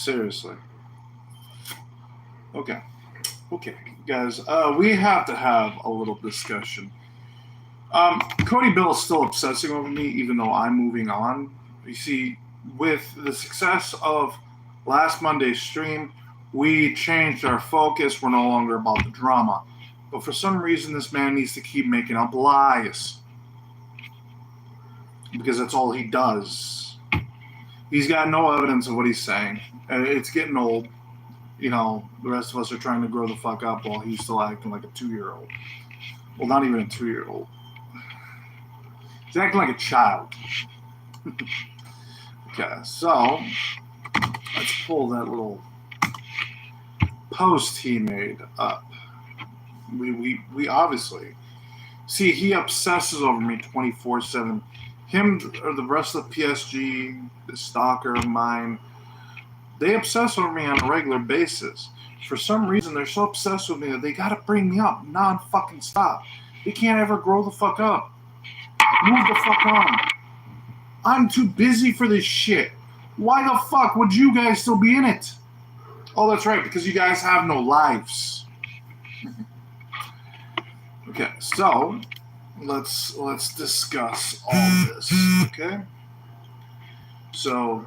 Seriously. Okay. Okay, guys, we have to have a little discussion. Cody Bill is still obsessing over me, even though I'm moving on. You see, with the success of last Monday's stream, we changed our focus. We're no longer about the drama. But for some reason, this man needs to keep making up lies. Because that's all he does. He's got no evidence of what he's saying. It's getting old. You know, the rest of us are trying to grow the fuck up while he's still acting like a 2-year-old. Well, not even a 2-year-old. He's acting like a child. Okay, so let's pull that little post he made up. We obviously see he obsesses over me 24/7. Him or the rest of the PSG, the stalker of mine, they obsess over me on a regular basis. For some reason, they're so obsessed with me that they gotta bring me up non-fucking stop. They can't ever grow the fuck up. Move the fuck on. I'm too busy for this shit. Why the fuck would you guys still be in it? Oh, that's right, because you guys have no lives. Okay, so let's discuss all this. Okay, so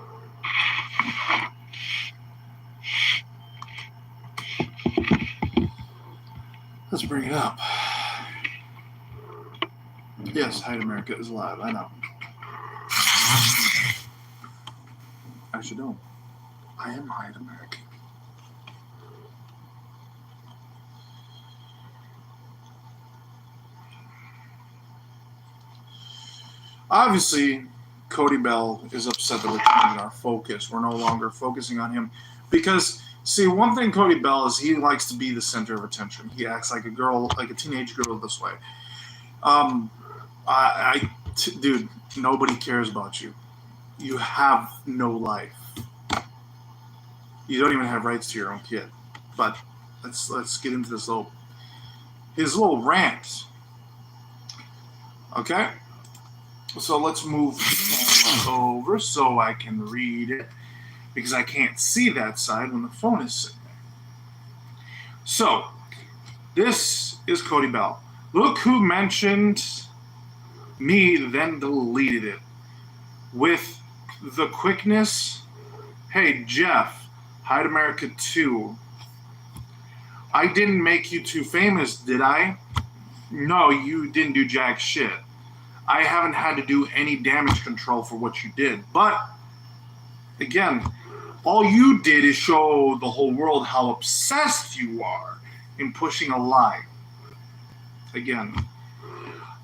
let's bring it up. Yes, Hyatt America is live. I know. Actually, don't. I am Hyatt America. Obviously, Cody Bell is upset that we're changing our focus. We're no longer focusing on him because, see, one thing Cody Bell is he likes to be the center of attention. He acts like a girl, like a teenage girl this way. Dude, nobody cares about you. You have no life. You don't even have rights to your own kid. But let's get into his little rant. Okay? So let's move over so I can read it because I can't see that side when the phone is sitting there. So, this is Cody Bell. Look who mentioned me, then deleted it. With the quickness, hey, Jeff, Hyatt America 2. I didn't make you too famous, did I? No, you didn't do jack shit. I haven't had to do any damage control for what you did. But, again, all you did is show the whole world how obsessed you are in pushing a lie. Again.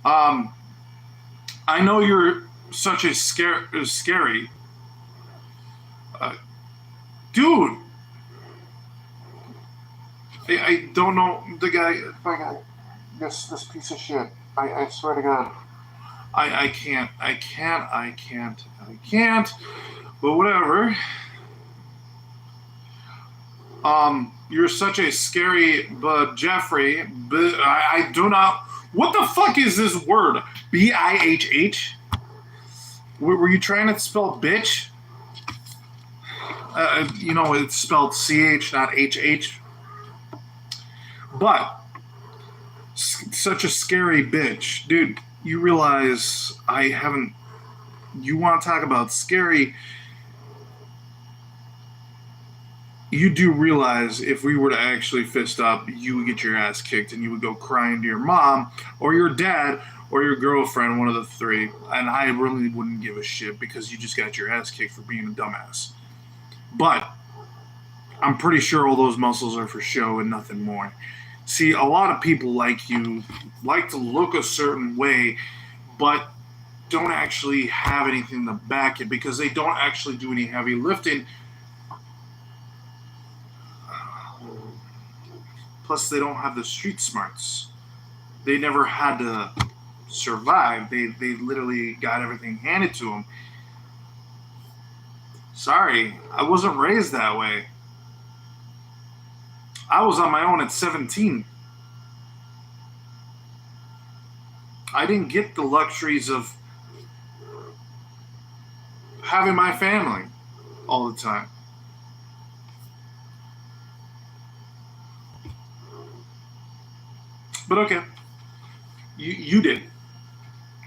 I know you're such a scary... dude! I don't know the guy... This piece of shit. I swear to God. I can't. But whatever. You're such a scary, but Jeffrey, but I do not. What the fuck is this word? BIHH? Were you trying to spell bitch? It's spelled CH, not HH. But such a scary bitch, dude. You realize I haven't... You want to talk about scary... You do realize if we were to actually fist up, you would get your ass kicked and you would go crying to your mom or your dad or your girlfriend, one of the three. And I really wouldn't give a shit because you just got your ass kicked for being a dumbass. But I'm pretty sure all those muscles are for show and nothing more. See, a lot of people like you like to look a certain way, but don't actually have anything to back it because they don't actually do any heavy lifting. Plus, they don't have the street smarts. They never had to survive. They literally got everything handed to them. Sorry, I wasn't raised that way. I was on my own at 17. I didn't get the luxuries of having my family all the time. But okay, you did.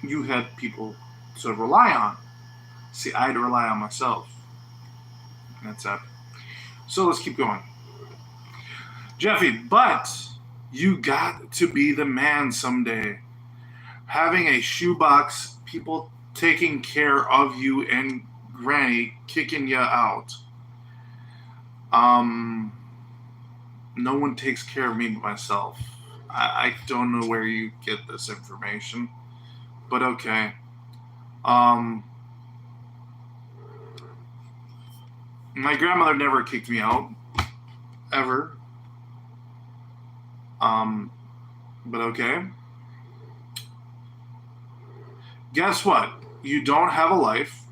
You had people to rely on. See, I had to rely on myself. That's it. So let's keep going. Jeffy, but you got to be the man someday. Having a shoebox, people taking care of you, and Granny kicking you out. No one takes care of me but myself. I don't know where you get this information, but okay. My grandmother never kicked me out, ever. But okay. Guess what? You don't have a life.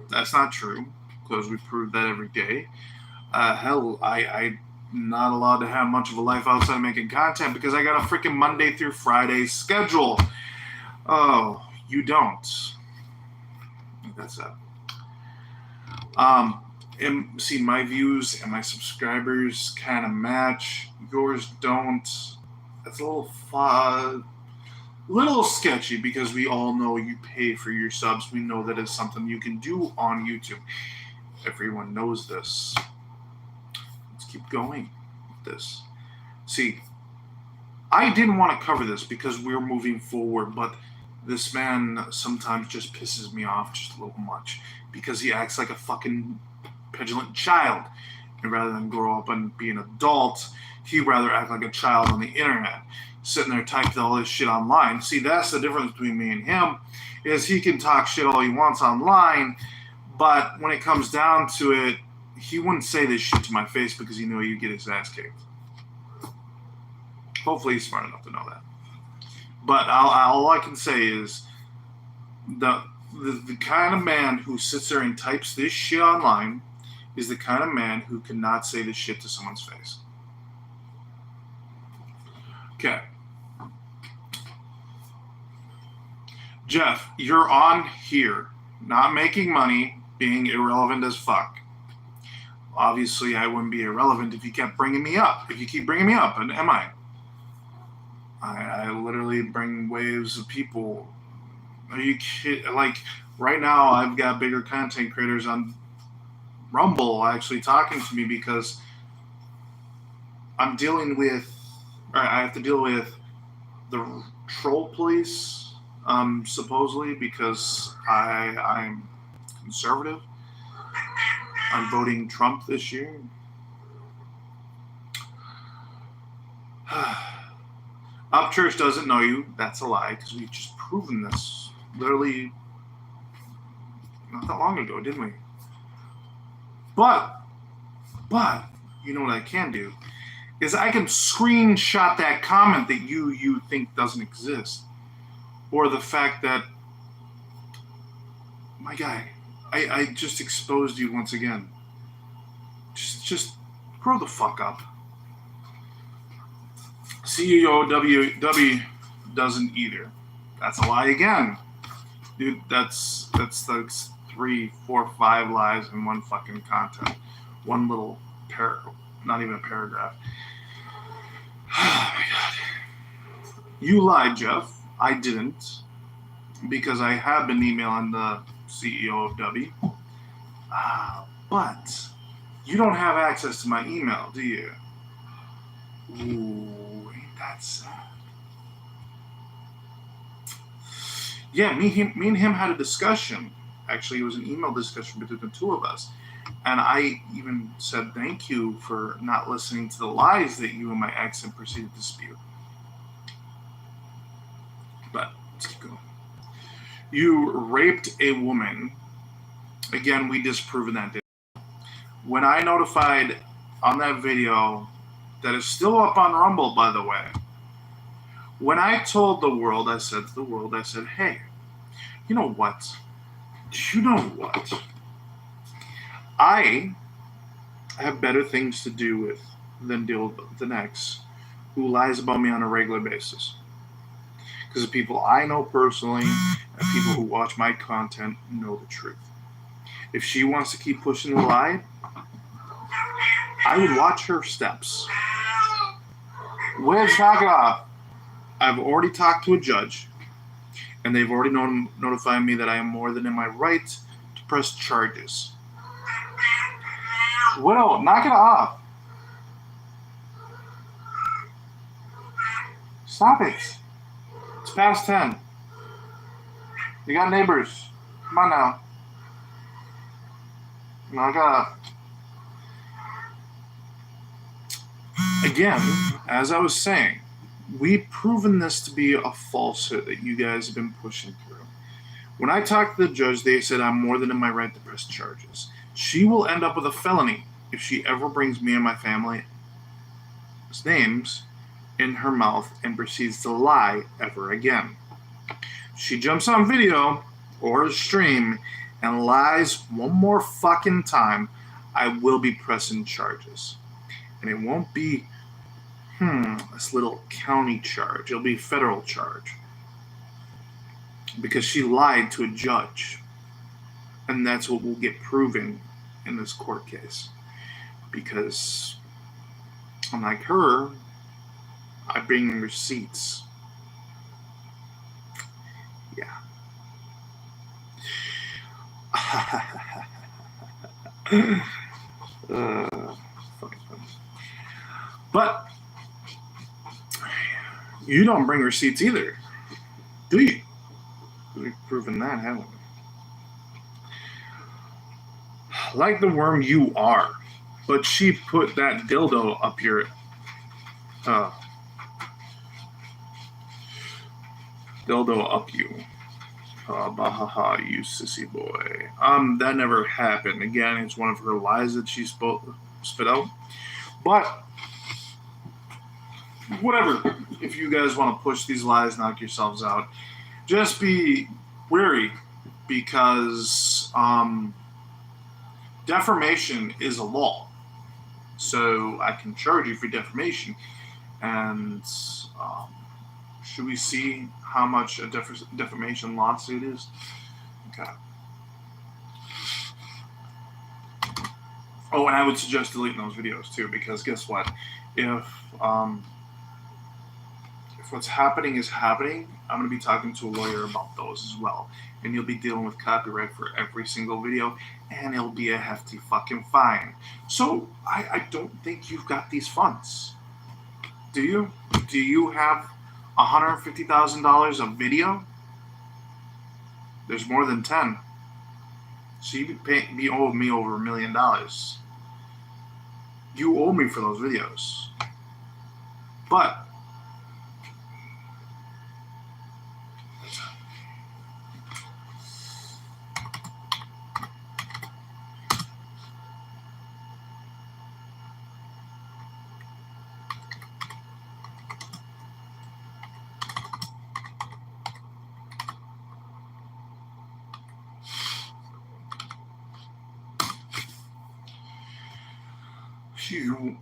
That's not true, because we prove that every day. Hell, I'm not allowed to have much of a life outside of making content because I got a freaking Monday through Friday schedule. Oh, you don't. That's it. And see, my views and my subscribers kind of match. Yours don't. That's a little sketchy because we all know you pay for your subs. We know that it's something you can do on YouTube. Everyone knows this. Let's keep going with this. See, I didn't want to cover this because we're moving forward, but this man sometimes just pisses me off just a little much because he acts like a fucking petulant child. And rather than grow up and be an adult, he'd rather act like a child on the internet, sitting there typing all this shit online. See, that's the difference between me and him, is he can talk shit all he wants online, but when it comes down to it, he wouldn't say this shit to my face because he knew he'd get his ass kicked. Hopefully he's smart enough to know that. But all I can say is the kind of man who sits there and types this shit online is the kind of man who cannot say this shit to someone's face. Okay. Jeff, you're on here, not making money, being irrelevant as fuck. Obviously, I wouldn't be irrelevant if you kept bringing me up. If you keep bringing me up, and am I? I literally bring waves of people. Are you kidding? Like, right now, I've got bigger content creators on Rumble actually talking to me because I have to deal with the troll police, supposedly, because I'm conservative. I'm voting Trump this year. Upchurch doesn't know you. That's a lie, because we've just proven this literally not that long ago, didn't we? But, you know what I can do? Is I can screenshot that comment that you think doesn't exist. Or the fact that, my guy, I just exposed you once again. Just grow the fuck up. CEO WW doesn't either. That's a lie again. Dude, that's like 3, 4, 5 lies in one fucking content. One little not even a paragraph. Oh my god. You lied, Jeff. I didn't. Because I have been emailing the CEO of W. But you don't have access to my email, do you? Ooh, ain't that sad? Yeah, me and him had a discussion. Actually, it was an email discussion between the two of us. And I even said thank you for not listening to the lies that you and my ex had proceeded to spew. But let's keep going. You raped a woman. Again, we disproven that. When I notified on that video, that is still up on Rumble, by the way. When I told the world, I said, hey, you know what? I have better things to do with than deal with the ex who lies about me on a regular basis. Because the people I know personally and people who watch my content know the truth. If she wants to keep pushing the lie, I would watch her steps. Where's knock it off? I've already talked to a judge, and they've already notified me that I am more than in my right to press charges. Widow, knock it off. Stop it. It's past 10. You got neighbors. Come on now. Knock it off. Again, as I was saying, we've proven this to be a falsehood that you guys have been pushing through. When I talked to the judge, they said I'm more than in my right to press charges. She will end up with a felony if she ever brings me and my family's names in her mouth and proceeds to lie ever again. She jumps on video or a stream and lies one more fucking time, I will be pressing charges. And it won't be this little county charge. It'll be federal charge. Because she lied to a judge. And that's what will get proven in this court case. Because unlike her, I bring receipts. Yeah. But you don't bring receipts either, do you? We've proven that, haven't we? Like the worm you are, but she put that dildo up your dildo up you. Bahaha, you sissy boy. That never happened. Again, it's one of her lies that she spit out. But whatever. If you guys want to push these lies, knock yourselves out. Just be wary, because defamation is a law. So I can charge you for defamation. And should we see how much a defamation lawsuit is? Okay. Oh, and I would suggest deleting those videos too, because guess what? If what's happening is happening, I'm going to be talking to a lawyer about those as well. And you'll be dealing with copyright for every single video, and it'll be a hefty fucking fine. So I don't think you've got these funds. Do you? Do you have $150,000 of video? There's more than 10. So you owe me over $1 million. You owe me for those videos. But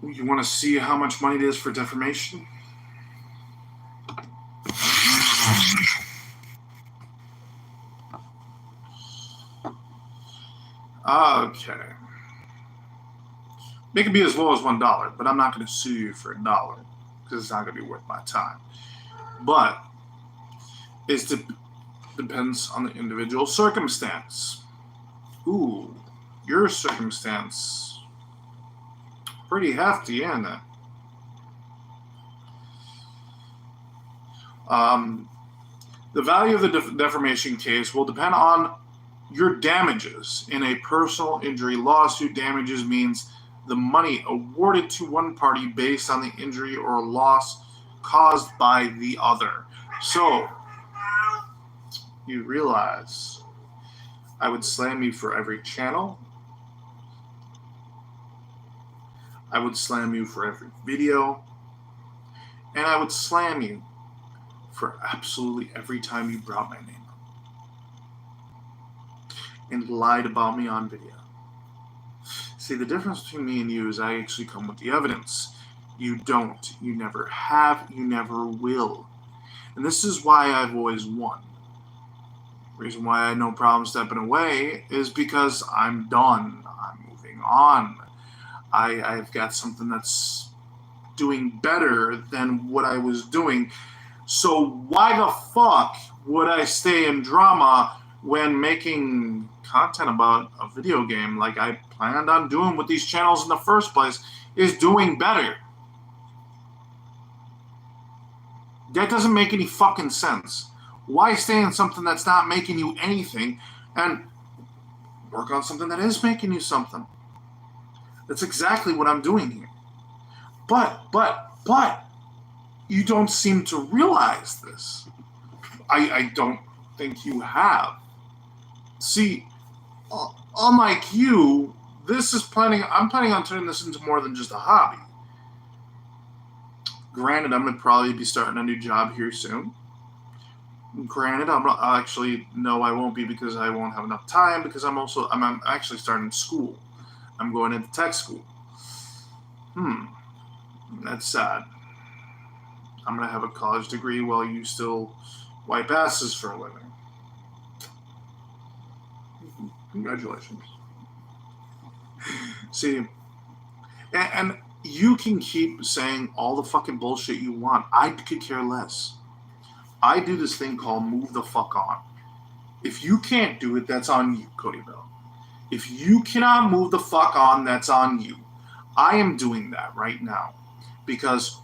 you want to see how much money it is for defamation? Okay. It can be as low as $1, but I'm not going to sue you for $1 because it's not going to be worth my time. But it depends on the individual circumstance. Ooh, your circumstance. Pretty hefty, isn't it? The value of the defamation case will depend on your damages. In a personal injury lawsuit, damages means the money awarded to one party based on the injury or loss caused by the other. So, you realize I would slam you for every channel. I would slam you for every video, and I would slam you for absolutely every time you brought my name up and lied about me on video. See, the difference between me and you is I actually come with the evidence. You don't. You never have. You never will. And this is why I've always won. The reason why I had no problem stepping away is because I'm done. I'm moving on. I've got something that's doing better than what I was doing. So why the fuck would I stay in drama when making content about a video game like I planned on doing with these channels in the first place is doing better? That doesn't make any fucking sense. Why stay in something that's not making you anything and work on something that is making you something? That's exactly what I'm doing here. But, you don't seem to realize this. I don't think you have. See, unlike you, I'm planning on turning this into more than just a hobby. Granted, I'm going to probably be starting a new job here soon. Granted, I won't be because I won't have enough time because I'm actually starting school. I'm going into tech school. That's sad. I'm going to have a college degree while you still wipe asses for a living. Congratulations. See, and you can keep saying all the fucking bullshit you want. I could care less. I do this thing called move the fuck on. If you can't do it, that's on you, Cody Bell. If you cannot move the fuck on, that's on you. I am doing that right now. Because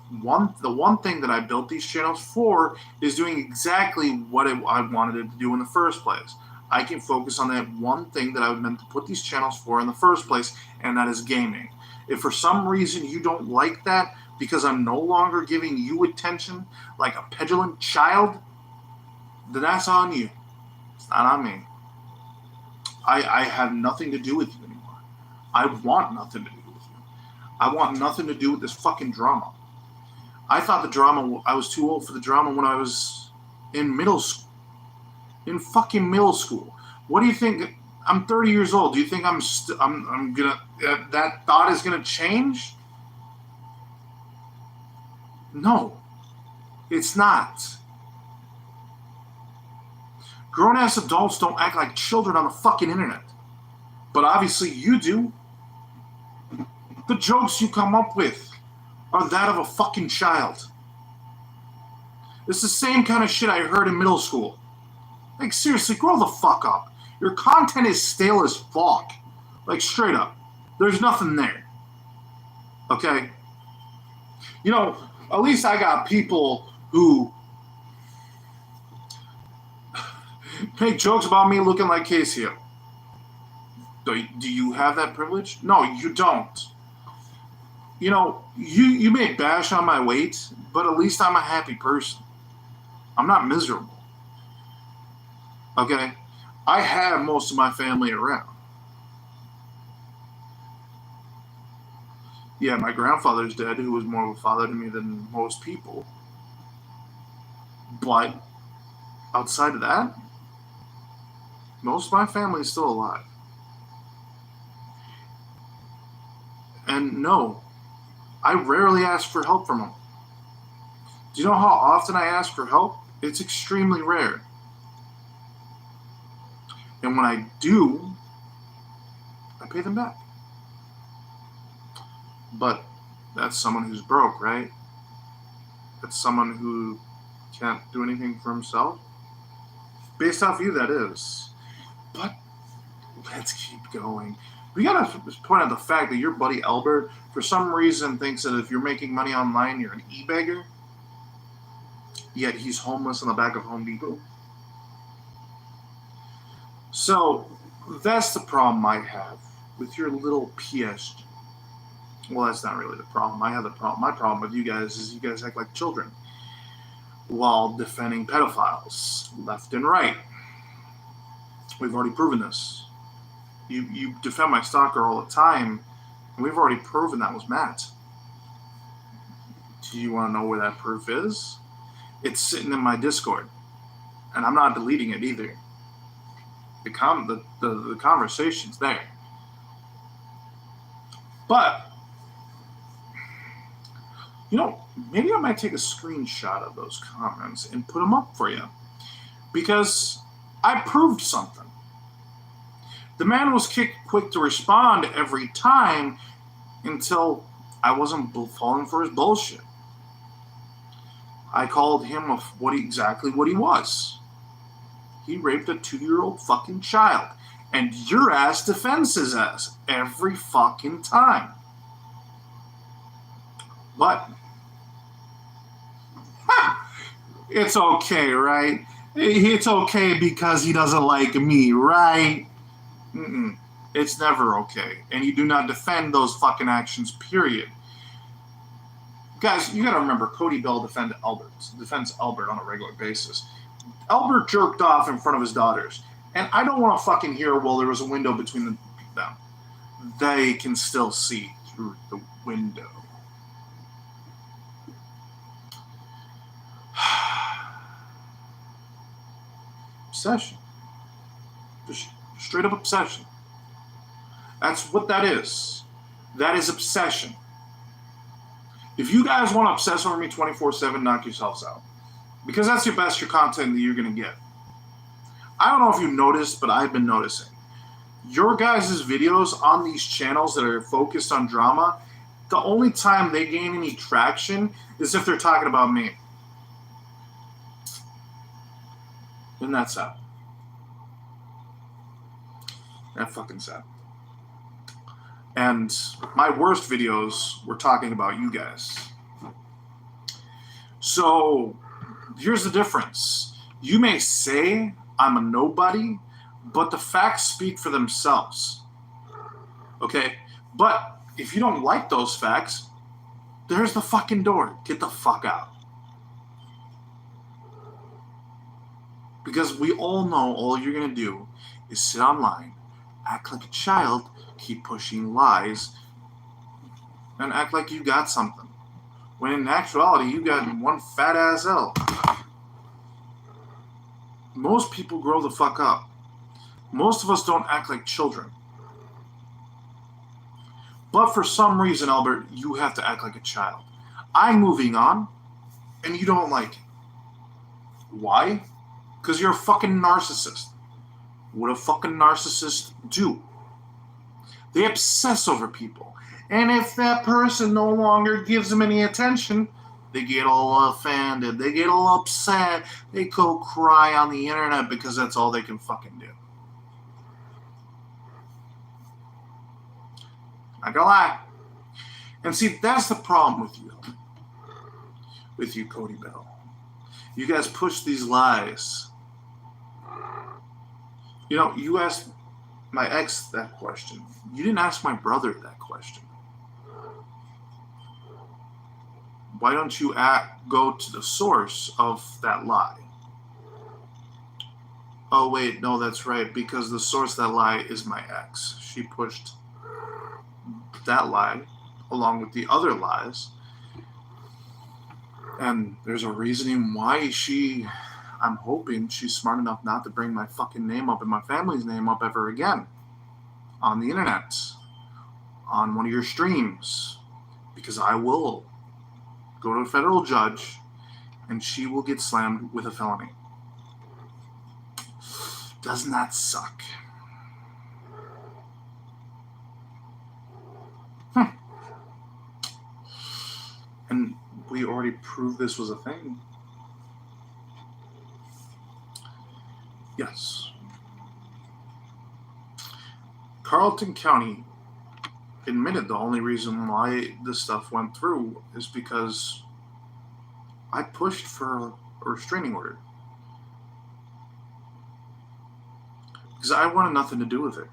the one thing that I built these channels for is doing exactly what I wanted it to do in the first place. I can focus on that one thing that I was meant to put these channels for in the first place, and that is gaming. If for some reason you don't like that because I'm no longer giving you attention like a petulant child, then that's on you. It's not on me. I have nothing to do with you anymore. I want nothing to do with you. I want nothing to do with this fucking drama. I thought I was too old for the drama when I was in middle school. In fucking middle school. What do you think? I'm 30 years old. Do you think I'm gonna that thought is gonna change? No, it's not. Grown-ass adults don't act like children on the fucking internet. But obviously you do. The jokes you come up with are that of a fucking child. It's the same kind of shit I heard in middle school. Like, seriously, grow the fuck up. Your content is stale as fuck. Like, straight up. There's nothing there. Okay? You know, at least I got people who make jokes about me looking like Casey. Do you have that privilege? No, you don't. You know, you may bash on my weight, but at least I'm a happy person. I'm not miserable. Okay? I have most of my family around. Yeah, my grandfather's dead, who was more of a father to me than most people. But outside of that, most of my family is still alive. And no, I rarely ask for help from them. Do you know how often I ask for help? It's extremely rare. And when I do, I pay them back. But that's someone who's broke, right? That's someone who can't do anything for himself. Based off you, that is. But let's keep going. We gotta point out the fact that your buddy Albert, for some reason, thinks that if you're making money online, you're an e-beggar. Yet he's homeless in the back of Home Depot. So that's the problem I have with your little PSG. Well, that's not really the problem. I have the problem. My problem with you guys is you guys act like children while defending pedophiles left and right. We've already proven this. You defend my stalker all the time, and we've already proven that was Matt. Do you want to know where that proof is? It's sitting in my Discord, and I'm not deleting it either. The conversation's there. But, you know, maybe I might take a screenshot of those comments and put them up for you. Because I proved something. The man was quick to respond every time until I wasn't falling for his bullshit. I called him exactly what he was. He raped a 2-year-old fucking child. And your ass defends his ass every fucking time. But it's okay, right? It's okay because he doesn't like me, right? Mm-mm. It's never okay. And you do not defend those fucking actions, period. Guys, you gotta remember, Cody Bell defends Albert on a regular basis. Albert jerked off in front of his daughters. And I don't want to fucking hear, well, there was a window between them. They can still see through the window. Obsession. Just straight up obsession. That's what that is. That is obsession. If you guys want to obsess over me 24/7, knock yourselves out. Because that's your content that you're going to get. I don't know if you noticed, but I've been noticing. Your guys' videos on these channels that are focused on drama, the only time they gain any traction is if they're talking about me. And that's sad. That's fucking sad. And my worst videos were talking about you guys. So, here's the difference. You may say I'm a nobody, but the facts speak for themselves. Okay? But if you don't like those facts, there's the fucking door. Get the fuck out. Because we all know all you're going to do is sit online, act like a child, keep pushing lies, and act like you got something. When in actuality, you got one fat ass L. Most people grow the fuck up. Most of us don't act like children. But for some reason, Albert, you have to act like a child. I'm moving on, and you don't like it. Why? Because you're a fucking narcissist. What do fucking narcissists do? They obsess over people. And if that person no longer gives them any attention, they get all offended. They get all upset. They go cry on the internet because that's all they can fucking do. Not gonna lie. And see, that's the problem with you. With you, Cody Bell. You guys push these lies. You know, you asked my ex that question. You didn't ask my brother that question. Why don't you go to the source of that lie? Oh, wait, no, that's right. Because the source of that lie is my ex. She pushed that lie along with the other lies. And there's a reasoning why I'm hoping she's smart enough not to bring my fucking name up and my family's name up ever again on the internet, on one of your streams, because I will go to a federal judge and she will get slammed with a felony. Doesn't that suck? And we already proved this was a thing. Yes. Carleton County admitted the only reason why this stuff went through is because I pushed for a restraining order. Because I wanted nothing to do with it.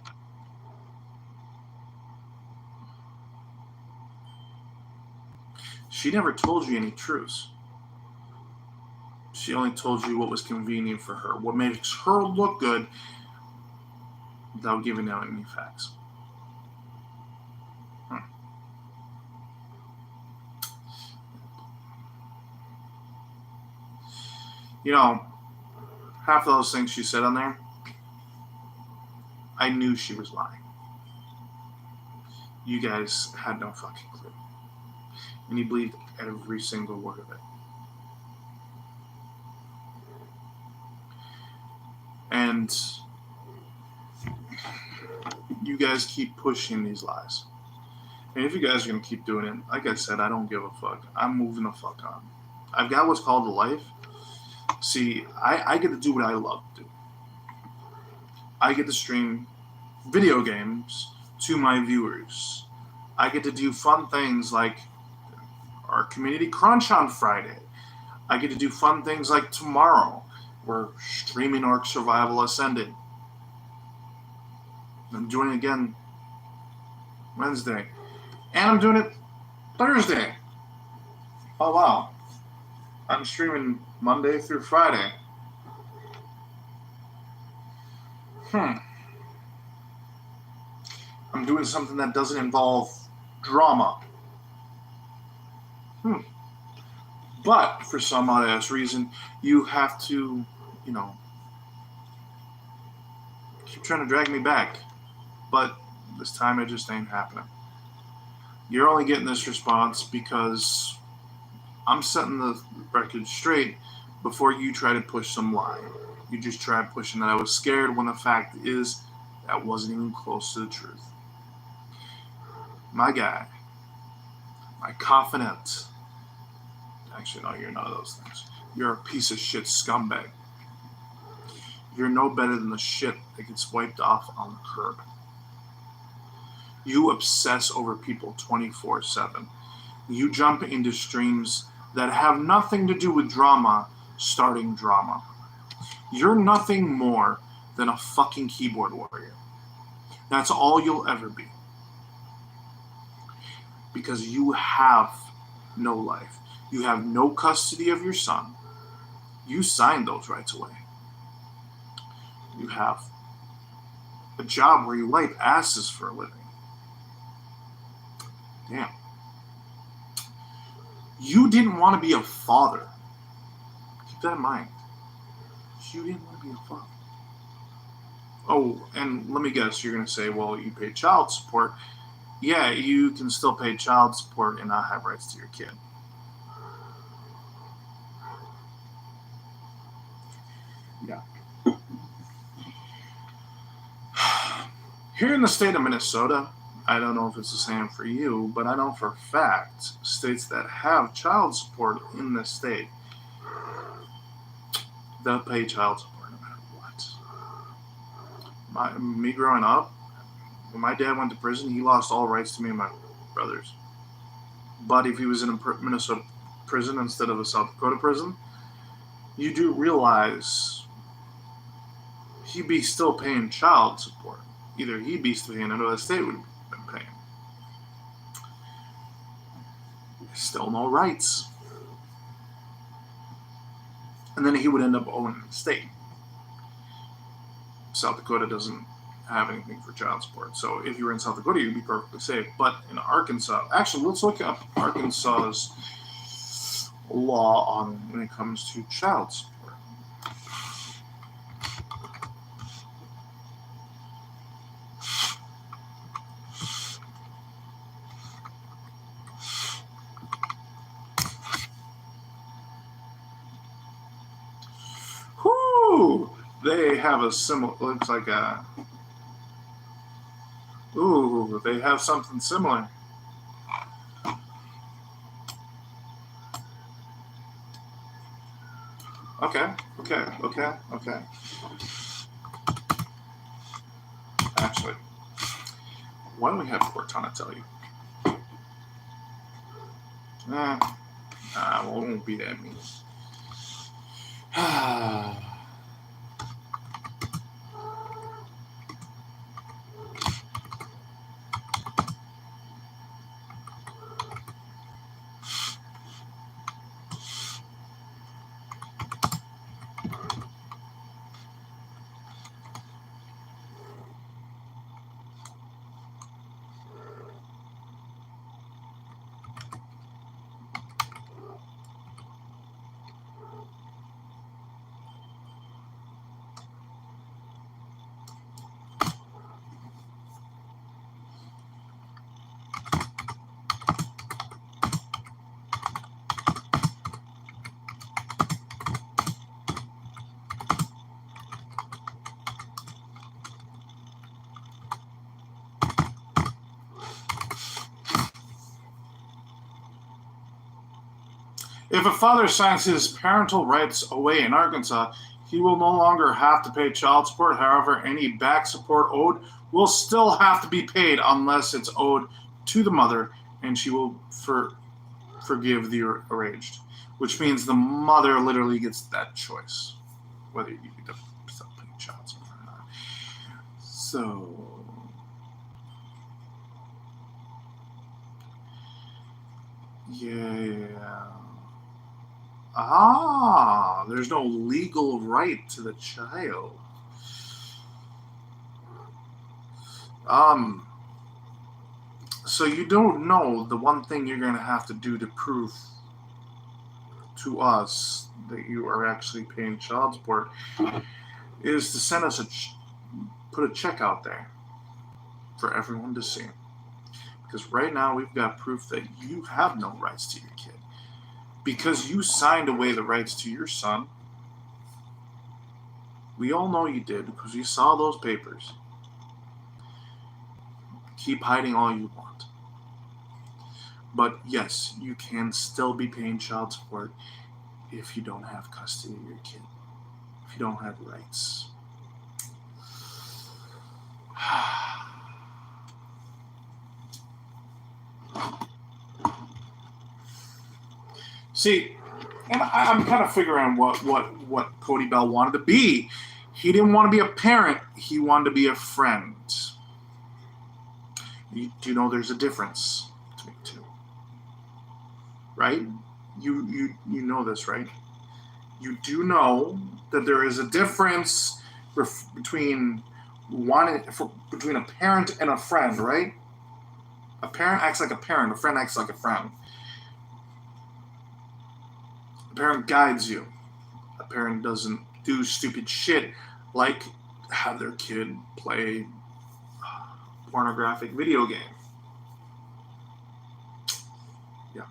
She never told you any truths. She only told you what was convenient for her, what makes her look good, without giving out any facts. You know, half of those things she said on there, I knew she was lying. You guys had no fucking clue. And you believed every single word of it. And you guys keep pushing these lies. And if you guys are going to keep doing it, like I said, I don't give a fuck. I'm moving the fuck on. I've got what's called a life. See, I get to do what I love to do. I get to stream video games to my viewers. I get to do fun things like our community crunch on Friday. I get to do fun things like tomorrow. We're streaming Ark Survival Ascended. I'm doing it again Wednesday. And I'm doing it Thursday. Oh, wow. I'm streaming Monday through Friday. I'm doing something that doesn't involve drama. But for some odd ass reason, you have to, keep trying to drag me back. But this time it just ain't happening. You're only getting this response because I'm setting the record straight before you try to push some lie. You just tried pushing that I was scared when the fact is that wasn't even close to the truth. My guy, my confidant. Actually, no, you're none of those things. You're a piece of shit scumbag. You're no better than the shit that gets wiped off on the curb. You obsess over people 24/7. You jump into streams that have nothing to do with drama, starting drama. You're nothing more than a fucking keyboard warrior. That's all you'll ever be. Because you have no life. You have no custody of your son. You signed those rights away. You have a job where you wipe asses for a living. Damn. You didn't want to be a father. Keep that in mind. You didn't want to be a father. Oh, and let me guess, you're going to say, well, you pay child support. Yeah, you can still pay child support and not have rights to your kid. Yeah. Here in the state of Minnesota, I don't know if it's the same for you, but I know for a fact, states that have child support in the state, they'll pay child support no matter what. Me growing up, when my dad went to prison, he lost all rights to me and my brothers. But if he was in a Minnesota prison instead of a South Dakota prison, you do realize he'd be still paying child support. Either he'd be still paying it or the state would have been paying. Still no rights. And then he would end up owning the state. South Dakota doesn't have anything for child support. So if you were in South Dakota, you'd be perfectly safe. But in Arkansas, actually, let's look up Arkansas's law on when it comes to child support. Whoo! They have a similar, looks like a, ooh, they have something similar. Okay. Actually, why don't we have Cortana tell you? Well, it won't be that mean. If a father signs his parental rights away in Arkansas, he will no longer have to pay child support. However, any back support owed will still have to be paid unless it's owed to the mother, and she will forgive the arranged, which means the mother literally gets that choice, whether you need to stop paying child support or not. So, yeah. There's no legal right to the child. So you don't know the one thing you're going to have to do to prove to us that you are actually paying child support is to send us put a check out there for everyone to see. Because right now we've got proof that you have no rights to your kid. Because you signed away the rights to your son. We all know you did because we saw those papers. Keep hiding all you want. But yes, you can still be paying child support if you don't have custody of your kid. If you don't have rights. See, and I'm kind of figuring what Cody Bell wanted to be. He didn't want to be a parent. He wanted to be a friend. Do you know there's a difference between the two? Right? You know this, right? You do know that there is a difference between a parent and a friend, right? A parent acts like a parent. A friend acts like a friend. A parent guides you. A parent doesn't do stupid shit like have their kid play a pornographic video game. Yeah.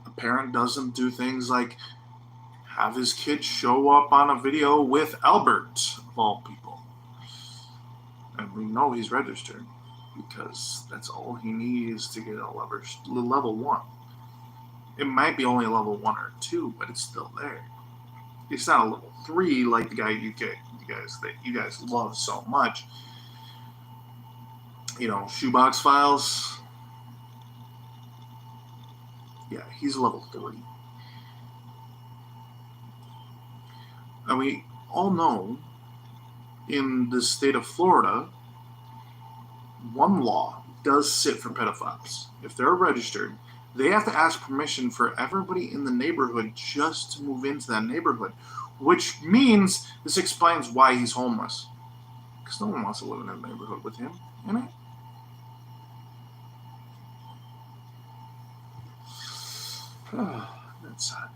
A parent doesn't do things like have his kid show up on a video with Albert, of all people. And we know he's registered because that's all he needs to get a level 1. It might be only a level 1 or 2, but it's still there. It's not a level 3 like the guy you guys love so much. You know, Shoebox Files. Yeah, he's level 3. And we all know in the state of Florida, one law does sit for pedophiles. If they're registered, they have to ask permission for everybody in the neighborhood just to move into that neighborhood, which means this explains why he's homeless. Because no one wants to live in that neighborhood with him, you know? That's sad.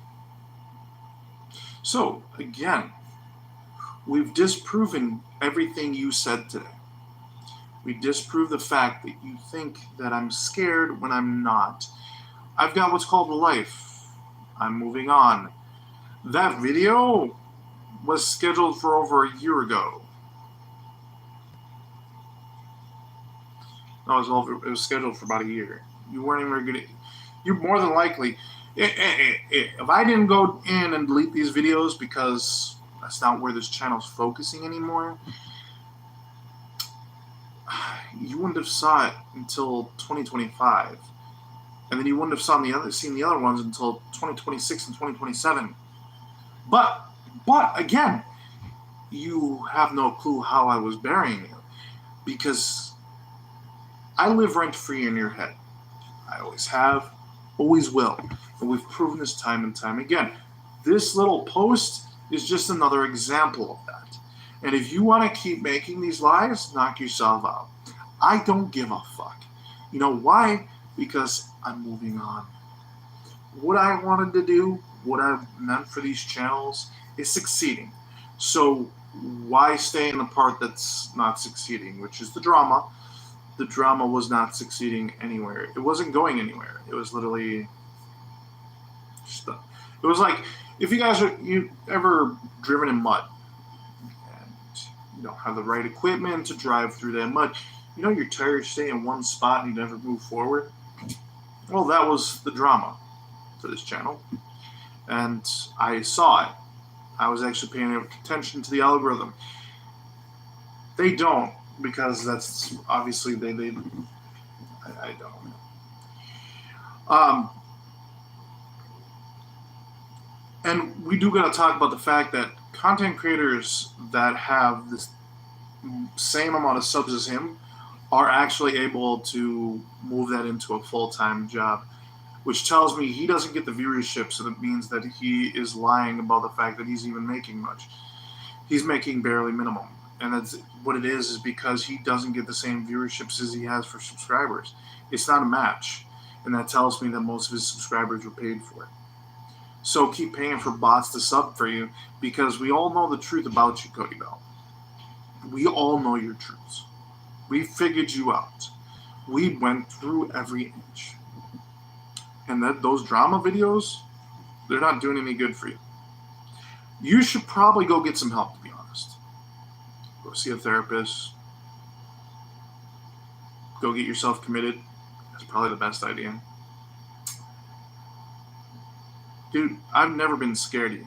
So, again, we've disproven everything you said today. We disprove the fact that you think that I'm scared when I'm not. I've got what's called a life. I'm moving on. That video was scheduled for over a year ago. No, it was scheduled for about a year. You weren't even going to... You're more than likely... If I didn't go in and delete these videos because that's not where this channel's focusing anymore, you wouldn't have saw it until 2025. And then you wouldn't have seen the other ones until 2026 and 2027. But again, you have no clue how I was burying you. Because I live rent-free in your head. I always have, always will. And we've proven this time and time again. This little post is just another example of that. And if you want to keep making these lies, knock yourself out. I don't give a fuck. You know why? Because I'm moving on. What I wanted to do, what I've meant for these channels, is succeeding. So why stay in the part that's not succeeding, which is the drama? The drama was not succeeding anywhere. It wasn't going anywhere. It was literally stuff. It was like, if you ever driven in mud and you don't have the right equipment to drive through that mud, You know, you're tired of staying in one spot and you never move forward? Well, that was the drama for this channel. And I saw it. I was actually paying attention to the algorithm. They don't, because that's obviously I don't. And we do got to talk about the fact that content creators that have the same amount of subs as him are actually able to move that into a full-time job, which tells me he doesn't get the viewership, so that means that he is lying about the fact that he's even making much. He's making barely minimum. And that's what it is because he doesn't get the same viewerships as he has for subscribers. It's not a match. And that tells me that most of his subscribers were paid for it. So keep paying for bots to sub for you, because we all know the truth about you, Cody Bell. We all know your truths. We figured you out. We went through every inch. And those drama videos, they're not doing any good for you. You should probably go get some help, to be honest. Go see a therapist. Go get yourself committed. That's probably the best idea. Dude, I've never been scared of you.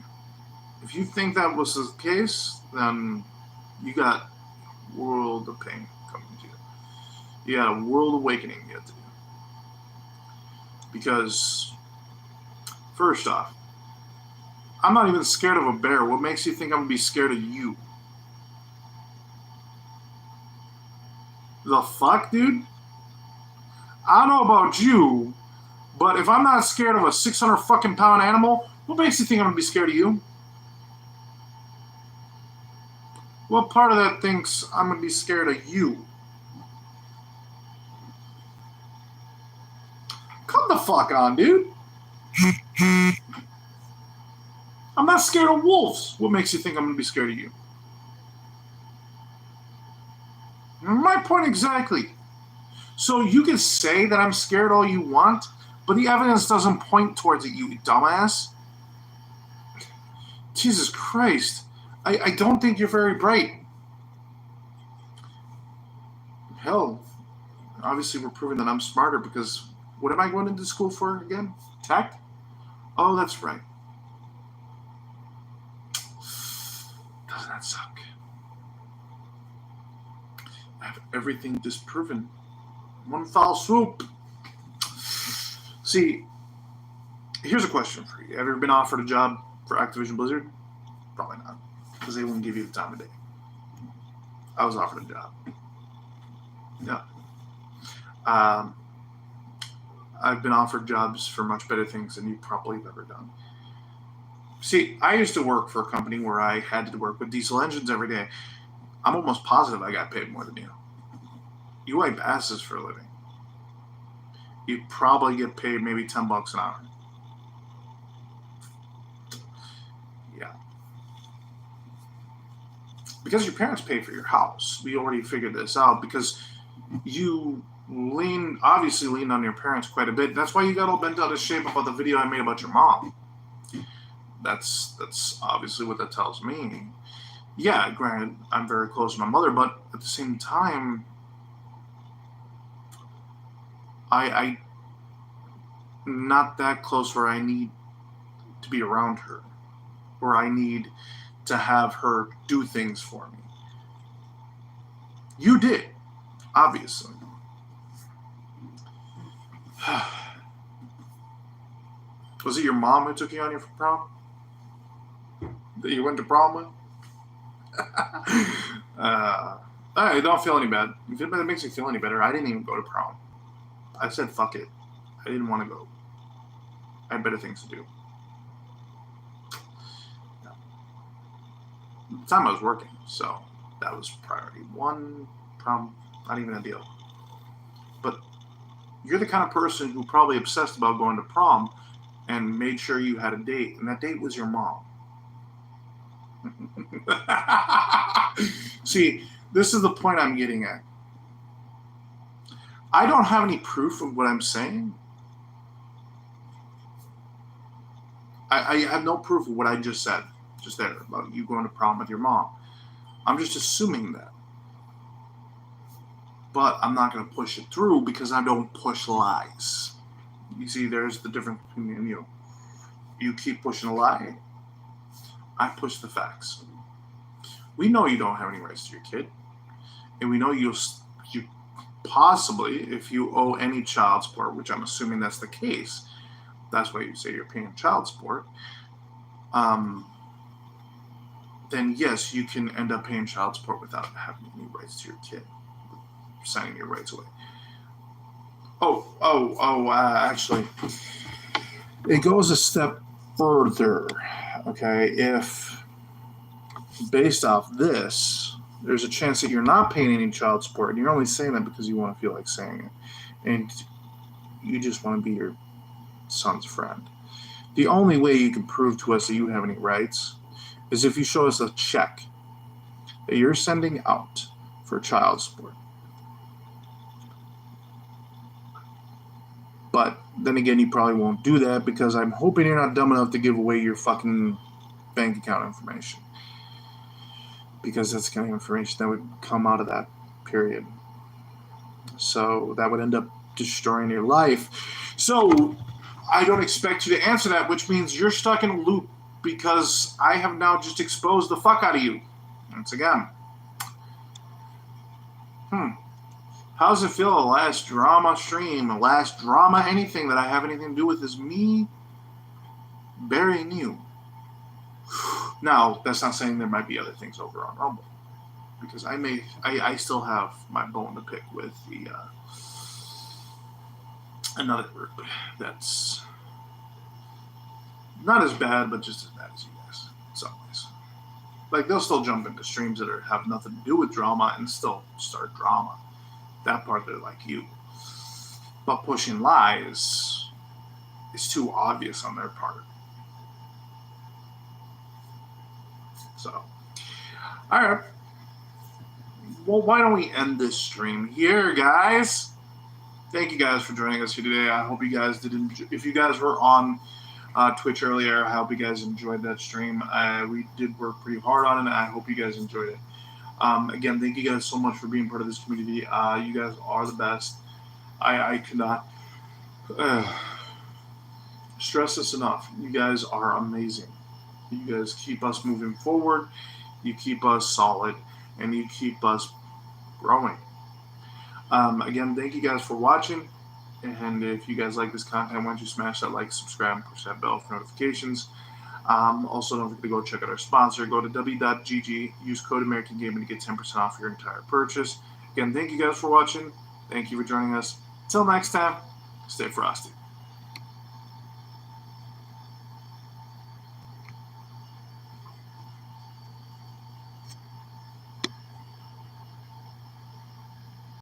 If you think that was the case, then you got a world of pain coming to you. You got a world awakening yet to do. Because, first off, I'm not even scared of a bear. What makes you think I'm going to be scared of you? The fuck, dude? I don't know about you, but if I'm not scared of a 600 fucking pound animal, what makes you think I'm going to be scared of you? What part of that thinks I'm going to be scared of you? Come the fuck on, dude. I'm not scared of wolves. What makes you think I'm going to be scared of you? My point exactly. So you can say that I'm scared all you want, but the evidence doesn't point towards it, you dumbass. Jesus Christ. I don't think you're very bright. Hell, obviously we're proving that I'm smarter, because what am I going into school for again? Tech? Oh, that's right. Doesn't that suck? I have everything disproven. One foul swoop. See, here's a question for you. Have you ever been offered a job for Activision Blizzard? Probably not, because they won't give you the time of day. I was offered a job. Yeah. I've been offered jobs for much better things than you probably have ever done. See, I used to work for a company where I had to work with diesel engines every day. I'm almost positive I got paid more than you. You wipe asses for a living. You probably get paid maybe $10 an hour. Yeah. Because your parents pay for your house. We already figured this out, because you obviously leaned on your parents quite a bit. That's why you got all bent out of shape about the video I made about your mom. That's obviously what that tells me. Yeah, granted, I'm very close to my mother, but at the same time, I'm not that close where I need to be around her, where I need to have her do things for me. You did, obviously. Was it your mom who took you on your prom? That you went to prom with? I don't feel any bad. If it makes you feel any better, I didn't even go to prom. I said fuck it. I didn't want to go. I had better things to do. No. At the time I was working, so that was priority one. Prom, not even a deal. But you're the kind of person who probably obsessed about going to prom and made sure you had a date, and that date was your mom. See, this is the point I'm getting at. I don't have any proof of what I'm saying. I have no proof of what I just said, just there, about you going to prom with your mom. I'm just assuming that. but I'm not going to push it through because I don't push lies. You see, there's the difference between me and you. You keep pushing a lie, I push the facts. We know you don't have any rights to your kid, and we know you possibly, if you owe any child support, which I'm assuming that's the case, that's why you say you're paying child support, then yes, you can end up paying child support without having any rights to your kid, signing your rights away. Actually, it goes a step further, okay? If, based off this, there's a chance that you're not paying any child support, and you're only saying that because you want to feel like saying it, and you just want to be your son's friend. The only way you can prove to us that you have any rights is if you show us a check that you're sending out for child support. But then again, you probably won't do that because I'm hoping you're not dumb enough to give away your fucking bank account information. Because that's the kind of information that would come out of that period. So that would end up destroying your life. So I don't expect you to answer that, which means you're stuck in a loop because I have now just exposed the fuck out of you. Once again. How does it feel? The last drama stream, the last drama anything that I have anything to do with is me burying you. Now, that's not saying there might be other things over on Rumble. Because I still have my bone to pick with the another group that's not as bad, but just as bad as you guys in some ways. Like, they'll still jump into streams that have nothing to do with drama and still start drama. That part, they're like you. But pushing lies is too obvious on their part. So, alright. Well, why don't we end this stream here, guys? Thank you guys for joining us here today. I hope you guys did enjoy. If you guys were on Twitch earlier, I hope you guys enjoyed that stream. We did work pretty hard on it, and I hope you guys enjoyed it. Again, thank you guys so much for being part of this community. You guys are the best. I cannot stress this enough. You guys are amazing. You guys keep us moving forward. You keep us solid. And you keep us growing. Again, thank you guys for watching. And if you guys like this content, why don't you smash that like, subscribe, and push that bell for notifications. Also, don't forget to go check out our sponsor. Go to w.gg, use code American Gaming to get 10% off your entire purchase. Again, thank you guys for watching. Thank you for joining us. Till next time, stay frosty.